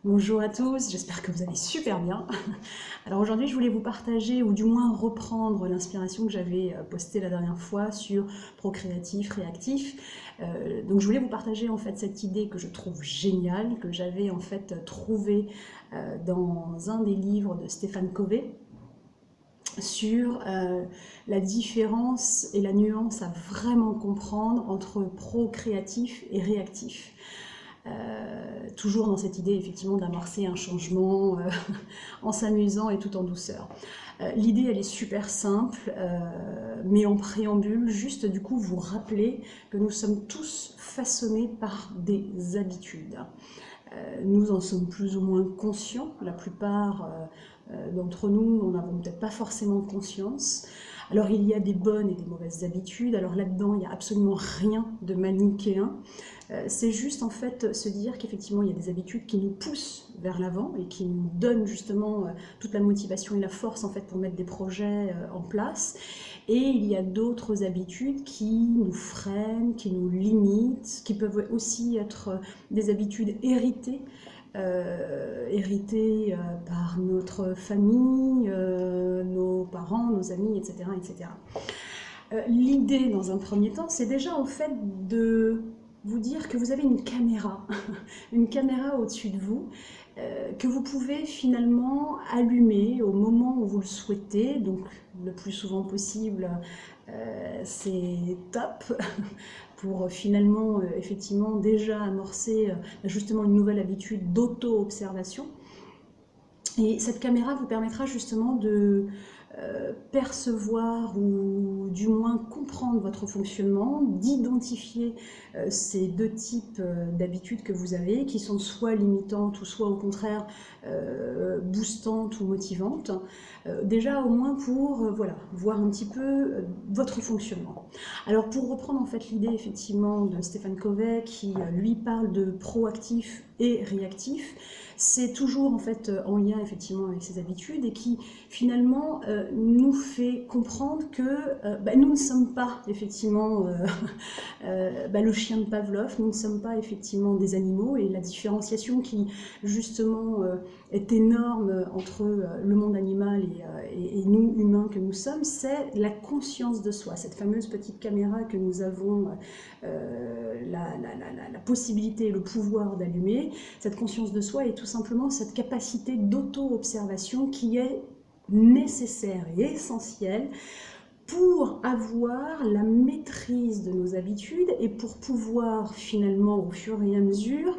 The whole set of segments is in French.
Bonjour à tous, j'espère que vous allez super bien. Alors aujourd'hui, je voulais vous partager, ou du moins reprendre l'inspiration que j'avais postée la dernière fois sur procréatif, réactif. Donc je voulais vous partager en fait cette idée que je trouve géniale, que j'avais en fait trouvée dans un des livres de Stéphane Covey, sur la différence et la nuance à vraiment comprendre entre procréatif et réactif. Toujours dans cette idée effectivement d'amorcer un changement en s'amusant et tout en douceur. L'idée elle est super simple, mais en préambule, juste du coup vous rappeler que nous sommes tous façonnés par des habitudes. Nous en sommes plus ou moins conscients, la plupart d'entre nous n'en avons peut-être pas forcément conscience. Alors il y a des bonnes et des mauvaises habitudes, alors là-dedans il n'y a absolument rien de manichéen. C'est juste en fait se dire qu'effectivement il y a des habitudes qui nous poussent vers l'avant et qui nous donnent justement toute la motivation et la force en fait pour mettre des projets en place. Et il y a d'autres habitudes qui nous freinent, qui nous limitent, qui peuvent aussi être des habitudes héritées, par notre famille, nos parents, nos amis, etc. etc. L'idée dans un premier temps, c'est déjà en fait de vous dire que vous avez une caméra au-dessus de vous, que vous pouvez finalement allumer au moment où vous le souhaitez, donc le plus souvent possible, c'est top, pour finalement effectivement déjà amorcer justement une nouvelle habitude d'auto-observation. Et cette caméra vous permettra justement de percevoir ou du moins comprendre votre fonctionnement, d'identifier ces deux types d'habitudes que vous avez, qui sont soit limitantes ou soit au contraire boostantes ou motivantes. Déjà au moins pour voilà, voir un petit peu votre fonctionnement. Alors pour reprendre en fait l'idée effectivement de Stéphane Covey qui lui parle de proactif et réactif, c'est toujours en fait en lien effectivement avec ses habitudes et qui finalement nous fait comprendre que nous ne sommes pas effectivement le chien de Pavlov, nous ne sommes pas effectivement des animaux, et la différenciation qui justement est énorme entre le monde animal et nous humains que nous sommes, c'est la conscience de soi, cette fameuse petite caméra que nous avons la possibilité et le pouvoir d'allumer. Cette conscience de soi est tout simplement cette capacité d'auto-observation qui est nécessaire et essentielle pour avoir la maîtrise de nos habitudes et pour pouvoir finalement au fur et à mesure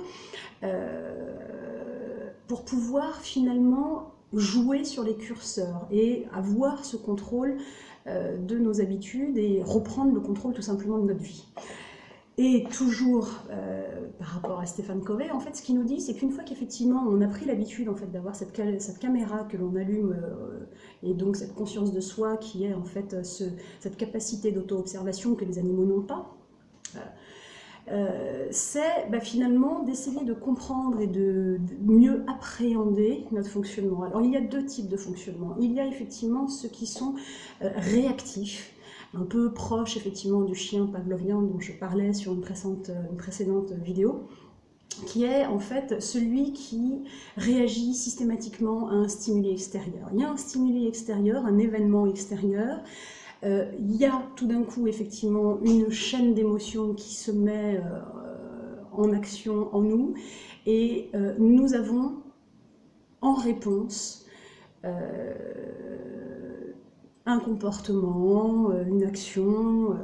jouer sur les curseurs et avoir ce contrôle de nos habitudes et reprendre le contrôle tout simplement de notre vie. Et toujours par rapport à Stéphane Covey, en fait, ce qu'il nous dit, c'est qu'une fois qu'effectivement on a pris l'habitude en fait, d'avoir cette caméra que l'on allume, et donc cette conscience de soi qui est en fait cette capacité d'auto-observation que les animaux n'ont pas, c'est finalement d'essayer de comprendre et de mieux appréhender notre fonctionnement. Alors il y a deux types de fonctionnement. Il y a effectivement ceux qui sont réactifs, un peu proche effectivement du chien pavlovien dont je parlais sur une précédente vidéo, qui est en fait celui qui réagit systématiquement à un stimuli extérieur. Il y a un stimuli extérieur, un événement extérieur, il y a tout d'un coup effectivement une chaîne d'émotions qui se met en action en nous, et nous avons en réponse un comportement, une action,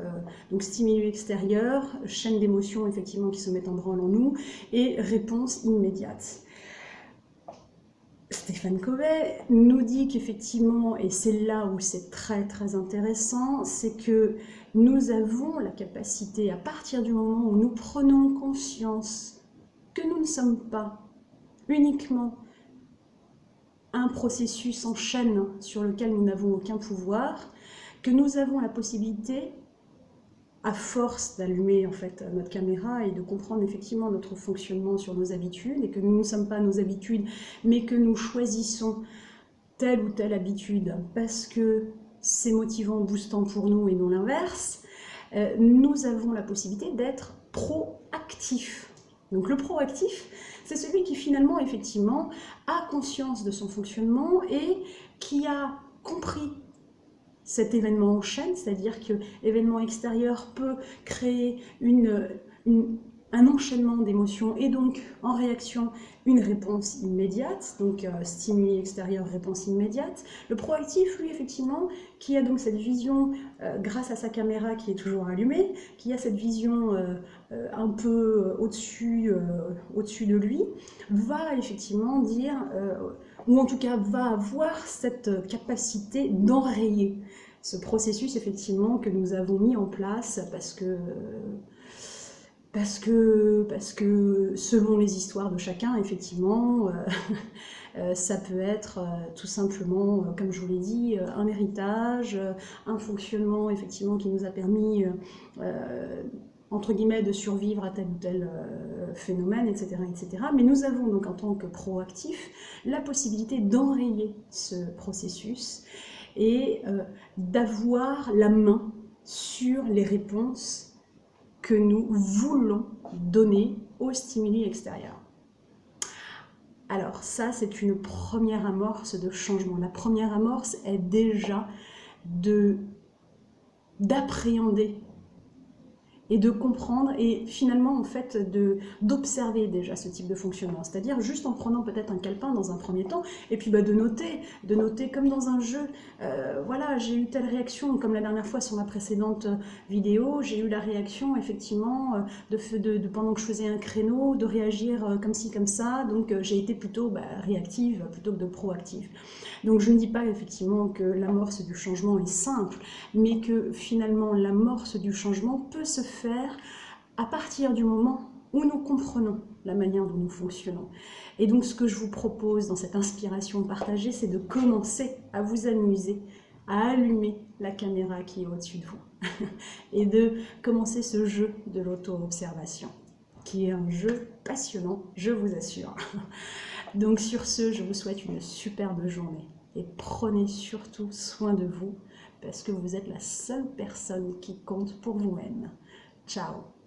donc stimulus extérieur, chaîne d'émotions effectivement qui se mettent en branle en nous, et réponse immédiate. Stéphane Covey nous dit qu'effectivement, et c'est là où c'est très très intéressant, c'est que nous avons la capacité, à partir du moment où nous prenons conscience que nous ne sommes pas uniquement un processus en chaîne sur lequel nous n'avons aucun pouvoir, que nous avons la possibilité, à force d'allumer en fait notre caméra et de comprendre effectivement notre fonctionnement sur nos habitudes, et que nous ne sommes pas nos habitudes, mais que nous choisissons telle ou telle habitude parce que c'est motivant, boostant pour nous et non l'inverse, nous avons la possibilité d'être proactifs. Donc le proactif, C'est celui qui finalement, effectivement, a conscience de son fonctionnement et qui a compris cet événement en chaîne, c'est-à-dire que l'événement extérieur peut créer un enchaînement d'émotions et donc en réaction une réponse immédiate, donc stimuli extérieur, réponse immédiate. Le proactif, lui, effectivement, qui a donc cette vision grâce à sa caméra qui est toujours allumée, qui a cette vision un peu au-dessus de lui, va effectivement dire, ou en tout cas va avoir cette capacité d'enrayer ce processus effectivement que nous avons mis en place parce que selon les histoires de chacun, effectivement, ça peut être tout simplement, comme je vous l'ai dit, un héritage, un fonctionnement effectivement qui nous a permis entre guillemets, de survivre à tel ou tel phénomène, etc., etc. Mais nous avons donc, en tant que proactifs, la possibilité d'enrayer ce processus et d'avoir la main sur les réponses que nous voulons donner aux stimuli extérieurs. Alors ça, c'est une première amorce de changement. La première amorce est déjà d'appréhender et de comprendre et finalement en fait d'observer déjà ce type de fonctionnement, c'est-à-dire juste en prenant peut-être un calepin dans un premier temps et puis de noter comme dans un jeu, voilà, j'ai eu telle réaction comme la dernière fois sur ma précédente vidéo, j'ai eu la réaction effectivement pendant que je faisais un créneau, de réagir comme ci comme ça, donc j'ai été plutôt réactive plutôt que de proactive. Donc je ne dis pas effectivement que l'amorce du changement est simple, mais que finalement l'amorce du changement peut se faire à partir du moment où nous comprenons la manière dont nous fonctionnons. Et donc ce que je vous propose dans cette inspiration partagée, c'est de commencer à vous amuser, à allumer la caméra qui est au-dessus de vous et de commencer ce jeu de l'auto-observation, qui est un jeu passionnant, je vous assure. Donc sur ce, je vous souhaite une superbe journée et prenez surtout soin de vous parce que vous êtes la seule personne qui compte pour vous-même. Ciao!